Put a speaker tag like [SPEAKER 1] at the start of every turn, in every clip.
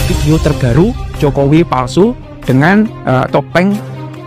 [SPEAKER 1] video terbaru Jokowi palsu dengan topeng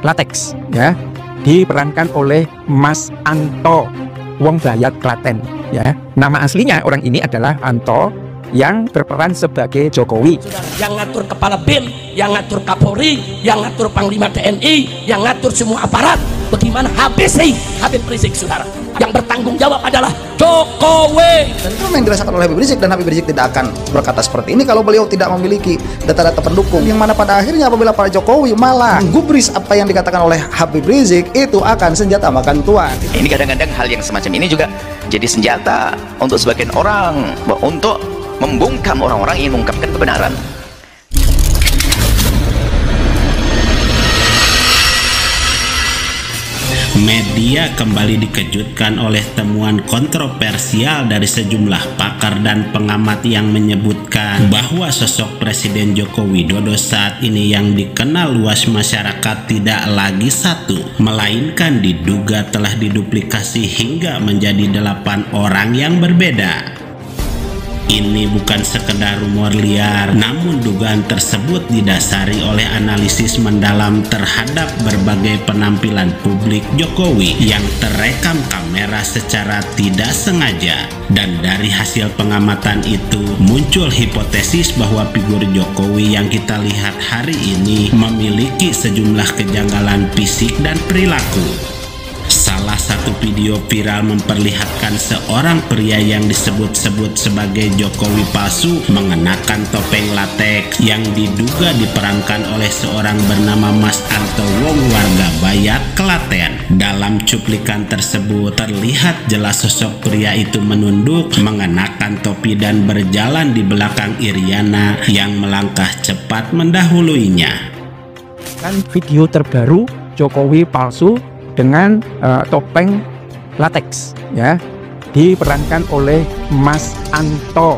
[SPEAKER 1] latex ya, diperankan oleh Mas Anto wong Bayat Klaten ya. Nama aslinya orang ini adalah Anto yang berperan sebagai Jokowi.
[SPEAKER 2] Yang ngatur kepala BIN, yang ngatur Kapolri, yang ngatur Panglima TNI, yang ngatur semua aparat. Bagaimana Habib Rizik, saudara? Yang bertanggung jawab adalah Jokowi.
[SPEAKER 3] Dan itu yang dirasakan oleh Habib Rizik, dan Habib Rizik tidak akan berkata seperti ini kalau beliau tidak memiliki data-data pendukung. Yang mana pada akhirnya apabila Pak Jokowi malah gubris apa yang dikatakan oleh Habib Rizik, itu akan senjata makan tuan.
[SPEAKER 4] Ini kadang-kadang hal yang semacam ini juga jadi senjata untuk sebagian orang untuk membungkam orang-orang yang mengungkapkan kebenaran.
[SPEAKER 5] Media kembali dikejutkan oleh temuan kontroversial dari sejumlah pakar dan pengamat yang menyebutkan bahwa sosok Presiden Joko Widodo saat ini yang dikenal luas masyarakat tidak lagi satu, melainkan diduga telah diduplikasi hingga menjadi 8 orang yang berbeda. Ini bukan sekedar rumor liar, namun dugaan tersebut didasari oleh analisis mendalam terhadap berbagai penampilan publik Jokowi yang terekam kamera secara tidak sengaja. Dan dari hasil pengamatan itu, muncul hipotesis bahwa figur Jokowi yang kita lihat hari ini memiliki sejumlah kejanggalan fisik dan perilaku. Salah satu video viral memperlihatkan seorang pria yang disebut-sebut sebagai Jokowi palsu mengenakan topeng latex yang diduga diperankan oleh seorang bernama Mas Anto Wong warga Bayat Klaten. Dalam cuplikan tersebut terlihat jelas sosok pria itu menunduk, mengenakan topi dan berjalan di belakang Iriana yang melangkah cepat mendahuluinya.
[SPEAKER 1] Kan video terbaru Jokowi palsu dengan topeng latex ya, diperankan oleh Mas Anto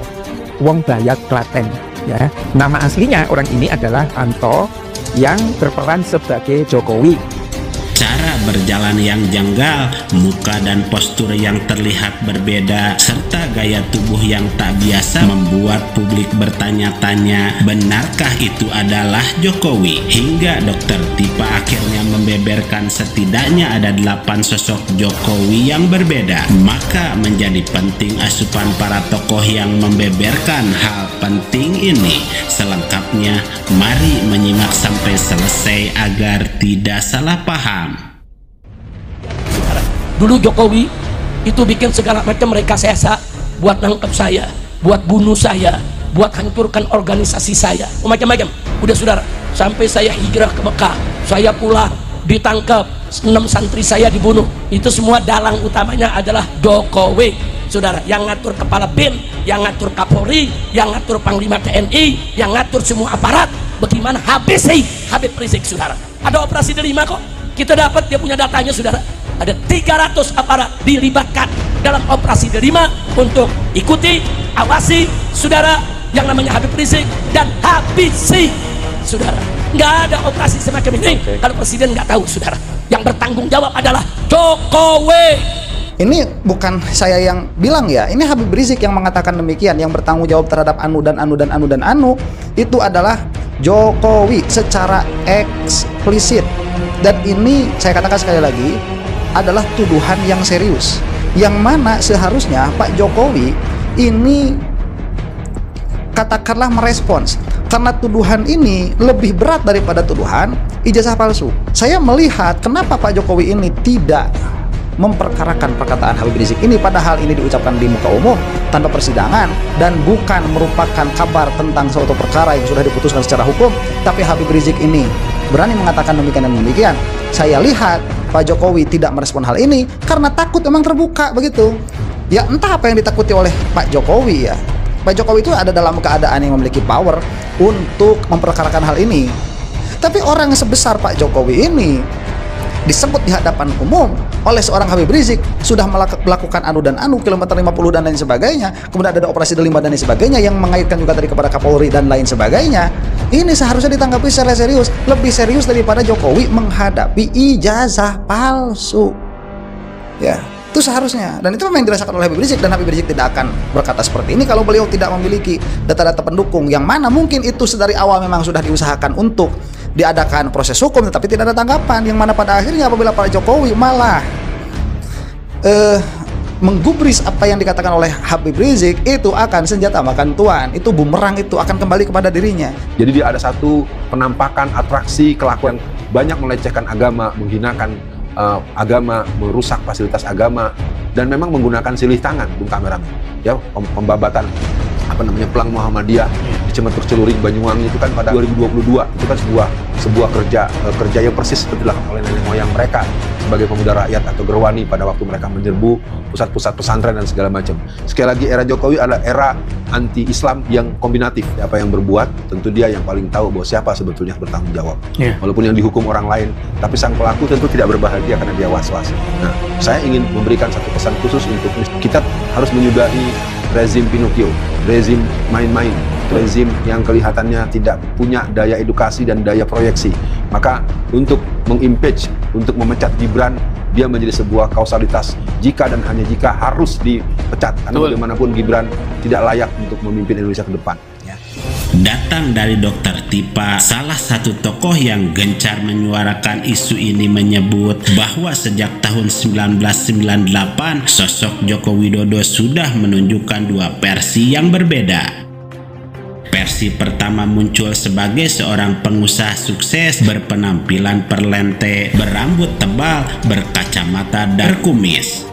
[SPEAKER 1] wong Bayat Klaten ya. Nama aslinya orang ini adalah Anto yang berperan sebagai Jokowi.
[SPEAKER 5] Cara berjalan yang janggal, muka dan postur yang terlihat berbeda, serta gaya tubuh yang tak biasa membuat publik bertanya-tanya, benarkah itu adalah Jokowi? Hingga Dokter Tipa akhirnya membeberkan setidaknya ada 8 sosok Jokowi yang berbeda. Maka menjadi penting asupan para tokoh yang membeberkan hal penting ini. Selengkapnya, mari menyimak sampai selesai agar tidak salah paham.
[SPEAKER 2] Dulu Jokowi itu bikin segala macam rekayasa buat nangkep saya, buat bunuh saya, buat hancurkan organisasi saya, macam-macam. Udah saudara, sampai saya hijrah ke Mekah, saya pulang, ditangkap, 6 santri saya dibunuh. Itu semua dalang utamanya adalah Jokowi, saudara. Yang ngatur kepala BIN, yang ngatur Kapolri, yang ngatur Panglima TNI, yang ngatur semua aparat. Bagaimana Habib Rizik, saudara? Ada operasi Delima kok, kita dapat dia punya datanya, saudara. Ada 300 aparat dilibatkan dalam operasi Delima untuk ikuti, awasi, saudara, yang namanya Habib Rizik dan habisi, saudara. Nggak ada operasi semacam ini kalau presiden nggak tahu, saudara. Yang bertanggung jawab adalah Jokowi.
[SPEAKER 3] Ini bukan saya yang bilang ya, ini Habib Rizik yang mengatakan demikian. Yang bertanggung jawab terhadap anu dan anu dan anu dan anu itu adalah Jokowi secara eksplisit. Dan ini saya katakan sekali lagi adalah tuduhan yang serius, yang mana seharusnya Pak Jokowi ini katakanlah merespons, karena tuduhan ini lebih berat daripada tuduhan ijazah palsu. Saya melihat kenapa Pak Jokowi ini tidak memperkarakan perkataan Habib Rizik ini, padahal ini diucapkan di muka umum tanpa persidangan dan bukan merupakan kabar tentang suatu perkara yang sudah diputuskan secara hukum. Tapi Habib Rizik ini berani mengatakan demikian dan demikian. Saya lihat Pak Jokowi tidak merespon hal ini karena takut memang terbuka begitu. Ya entah apa yang ditakuti oleh Pak Jokowi ya. Pak Jokowi itu ada dalam keadaan yang memiliki power untuk memperkarakan hal ini. Tapi orang sebesar Pak Jokowi ini disebut di hadapan umum oleh seorang Habib Rizik sudah melakukan anu dan anu, kilometer 50 dan lain sebagainya, kemudian ada operasi Delima dan lain sebagainya yang mengaitkan juga tadi kepada Kapolri dan lain sebagainya. Ini seharusnya ditanggapi secara serius, lebih serius daripada Jokowi menghadapi ijazah palsu. Ya, Itu seharusnya, dan itu memang yang dirasakan oleh Habib Rizik, dan Habib Rizik tidak akan berkata seperti ini kalau beliau tidak memiliki data-data pendukung, yang mana mungkin itu dari awal memang sudah diusahakan untuk diadakan proses hukum, tetapi tidak ada tanggapan, yang mana pada akhirnya apabila Pak Jokowi malah menggubris apa yang dikatakan oleh Habib Rizik, itu akan senjata makan tuan, itu bumerang, itu akan kembali kepada dirinya.
[SPEAKER 6] Jadi dia ada satu penampakan atraksi kelakuan banyak melecehkan agama, menghinakan agama, merusak fasilitas agama, dan memang menggunakan silih tangan, Bung kameramen, ya, pembabatan pelang Muhammadiyah di Cimetur Celuring Banyuwangi itu kan pada 2022, itu kan sebuah kerja yang persis seperti dilakukan oleh nenek moyang mereka sebagai pemuda rakyat atau gerwani pada waktu mereka menyerbu pusat-pusat pesantren dan segala macam. Sekali lagi, era Jokowi adalah era anti-Islam yang kombinatif. Apa yang berbuat, tentu dia yang paling tahu bahwa siapa sebetulnya bertanggung jawab. Walaupun yang dihukum orang lain, tapi sang pelaku tentu tidak berbahagia karena dia was-was. Nah, saya ingin memberikan satu pesan khusus untuk kita harus menyudahi rezim Pinocchio, rezim main-main, rezim yang kelihatannya tidak punya daya edukasi dan daya proyeksi. Maka untuk mengimpeach, untuk memecat Gibran, dia menjadi sebuah kausalitas jika dan hanya jika harus dipecat, karena bagaimanapun Gibran tidak layak untuk memimpin Indonesia ke depan.
[SPEAKER 5] Datang dari Dr. Tipa, salah satu tokoh yang gencar menyuarakan isu ini, menyebut bahwa sejak tahun 1998 sosok Joko Widodo sudah menunjukkan dua versi yang berbeda. Versi pertama muncul sebagai seorang pengusaha sukses berpenampilan perlente, berambut tebal, berkacamata dan berkumis.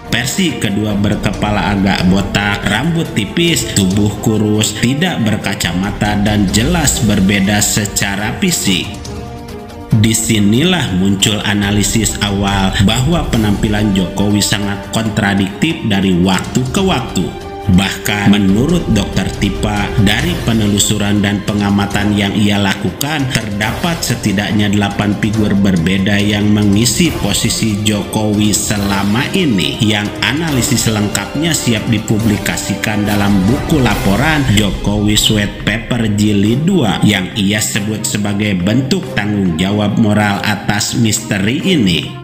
[SPEAKER 5] Versi kedua berkepala agak botak, rambut tipis, tubuh kurus, tidak berkacamata dan jelas berbeda secara fisik. Disinilah muncul analisis awal bahwa penampilan Jokowi sangat kontradiktif dari waktu ke waktu. Bahkan menurut Dr. Tipa, dari penelusuran dan pengamatan yang ia lakukan, terdapat setidaknya 8 figur berbeda yang mengisi posisi Jokowi selama ini, yang analisis lengkapnya siap dipublikasikan dalam buku laporan Jokowi Sweat Paper Jilid 2 yang ia sebut sebagai bentuk tanggung jawab moral atas misteri ini.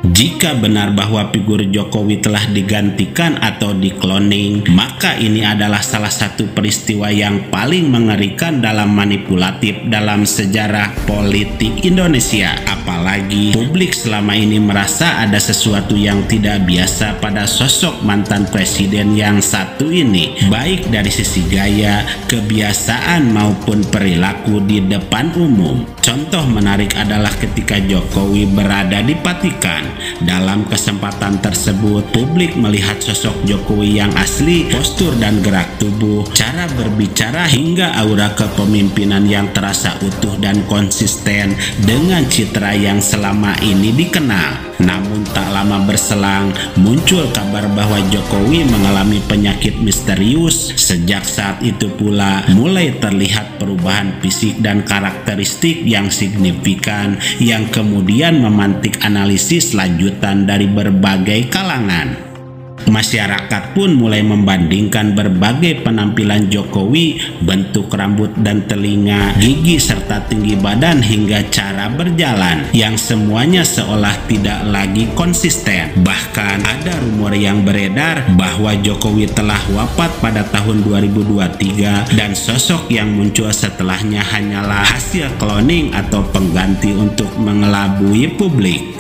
[SPEAKER 5] Jika benar bahwa figur Jokowi telah digantikan atau dikloning, maka ini adalah salah satu peristiwa yang paling mengerikan dalam manipulatif dalam sejarah politik Indonesia. Apalagi publik selama ini merasa ada sesuatu yang tidak biasa pada sosok mantan presiden yang satu ini, baik dari sisi gaya, kebiasaan maupun perilaku di depan umum. Contoh menarik adalah ketika Jokowi berada di Vatikan. Dalam kesempatan tersebut, publik melihat sosok Jokowi yang asli, postur dan gerak tubuh, cara berbicara hingga aura kepemimpinan yang terasa utuh dan konsisten dengan citra yang selama ini dikenal. Namun tak lama berselang, muncul kabar bahwa Jokowi mengalami penyakit misterius. Sejak saat itu pula, mulai terlihat perubahan fisik dan karakteristik yang signifikan yang kemudian memantik analisis lanjutan dari berbagai kalangan. Masyarakat pun mulai membandingkan berbagai penampilan Jokowi, bentuk rambut dan telinga, gigi serta tinggi badan hingga cara berjalan, yang semuanya seolah tidak lagi konsisten. Bahkan ada rumor yang beredar bahwa Jokowi telah wafat pada tahun 2023 dan sosok yang muncul setelahnya hanyalah hasil kloning atau pengganti untuk mengelabui publik.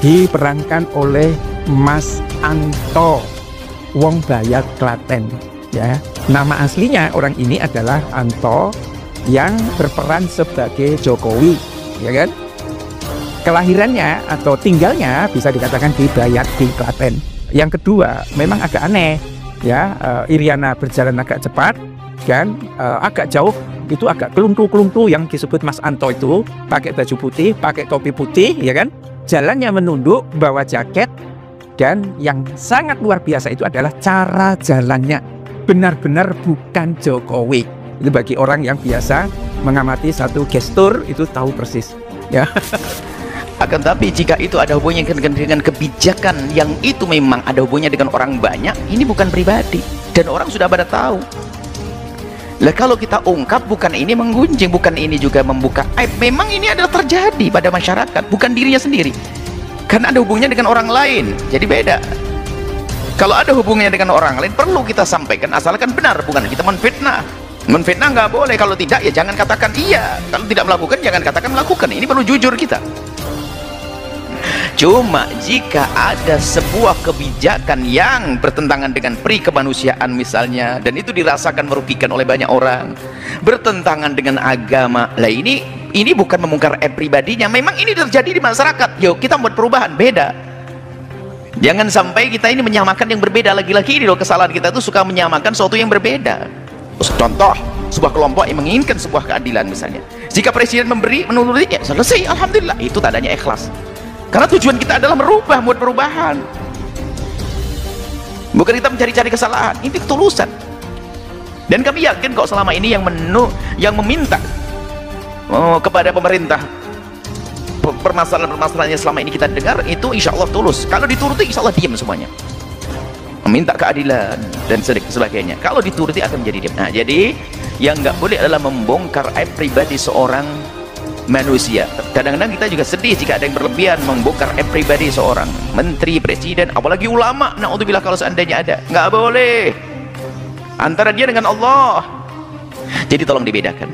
[SPEAKER 1] Diperankan oleh Mas Anto, wong Bayat Klaten, ya. Nama aslinya orang ini adalah Anto yang berperan sebagai Jokowi, ya kan? Kelahirannya atau tinggalnya bisa dikatakan di Bayat di Klaten. Yang kedua, memang agak aneh, ya. Iriana berjalan agak cepat, kan? Agak jauh, itu agak keluntu-keluntu yang disebut Mas Anto itu, pakai baju putih, pakai topi putih, ya kan? Jalannya menunduk, bawa jaket. Dan yang sangat luar biasa itu adalah cara jalannya, benar-benar bukan Jokowi. Itu bagi orang yang biasa mengamati satu gestur itu tahu persis, ya.
[SPEAKER 4] Akan tapi jika itu ada hubungannya dengan kebijakan yang itu memang ada hubungannya dengan orang banyak, ini bukan pribadi dan orang sudah pada tahu. Lah kalau kita ungkap, bukan ini menggunjing, bukan ini juga membuka aib. Memang ini adalah terjadi pada masyarakat, bukan dirinya sendiri. karena ada hubungannya dengan orang lain, jadi beda. Kalau ada hubungannya dengan orang lain perlu kita sampaikan, asalkan benar, bukan kita menfitnah. Menfitnah nggak boleh, kalau tidak ya jangan katakan iya, kalau tidak melakukan jangan katakan melakukan. Ini perlu jujur kita. Cuma jika ada sebuah kebijakan yang bertentangan dengan pri kemanusiaan misalnya, dan itu dirasakan merugikan oleh banyak orang, bertentangan dengan agama, lah ini bukan membongkar pribadinya, memang ini terjadi di masyarakat, yuk kita buat perubahan, beda. Jangan sampai kita ini menyamakan yang berbeda. Lagi-lagi ini loh kesalahan kita itu, suka menyamakan sesuatu yang berbeda. Contoh, sebuah kelompok yang menginginkan sebuah keadilan misalnya, jika presiden memberi, menurutinya selesai, alhamdulillah, itu tandanya ikhlas. Karena tujuan kita adalah merubah, buat perubahan, bukan kita mencari-cari kesalahan. Ini ketulusan. Dan kami yakin kok selama ini yang meminta kepada pemerintah permasalahan-permasalahan yang selama ini kita dengar itu insya Allah tulus. Kalau dituruti insya Allah diam semuanya, meminta keadilan dan sebagainya. Kalau dituruti akan menjadi diam. Nah, jadi yang nggak boleh adalah membongkar aib pribadi seorang manusia. Kadang-kadang kita juga sedih jika ada yang berlebihan membongkar aib pribadi seorang menteri, presiden, apalagi ulama. Na'udzubillah kalau seandainya ada. Nggak boleh, antara dia dengan Allah. Jadi tolong dibedakan.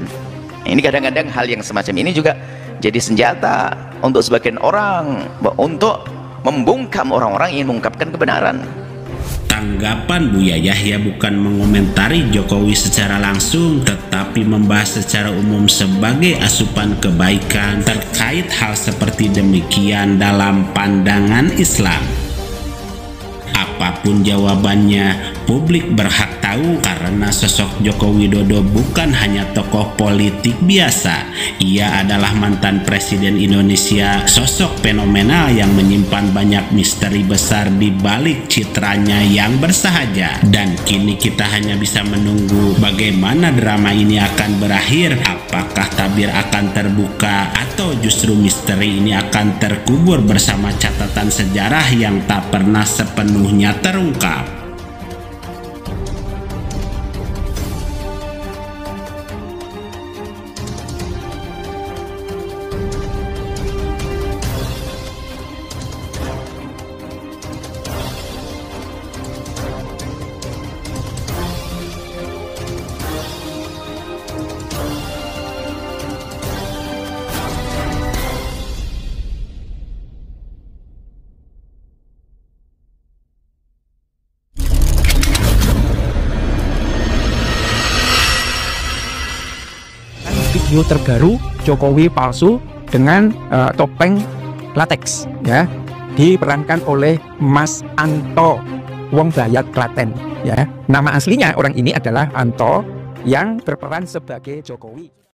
[SPEAKER 4] Ini kadang-kadang hal yang semacam ini juga jadi senjata untuk sebagian orang untuk membungkam orang-orang yang mengungkapkan kebenaran.
[SPEAKER 5] Tanggapan Buya Yahya bukan mengomentari Jokowi secara langsung, tetapi membahas secara umum sebagai asupan kebaikan terkait hal seperti demikian dalam pandangan Islam. Apapun jawabannya, publik berhak tahu karena sosok Joko Widodo bukan hanya tokoh politik biasa. Ia adalah mantan presiden Indonesia, sosok fenomenal yang menyimpan banyak misteri besar di balik citranya yang bersahaja. Dan kini kita hanya bisa menunggu bagaimana drama ini akan berakhir. Apakah tabir akan terbuka atau justru misteri ini akan terkubur bersama catatan sejarah yang tak pernah sepenuhnya terungkap.
[SPEAKER 1] Video terbaru Jokowi palsu dengan topeng latex, ya, diperankan oleh Mas Anto, wong Bayat Klaten, ya. Nama aslinya orang ini adalah Anto yang berperan sebagai Jokowi.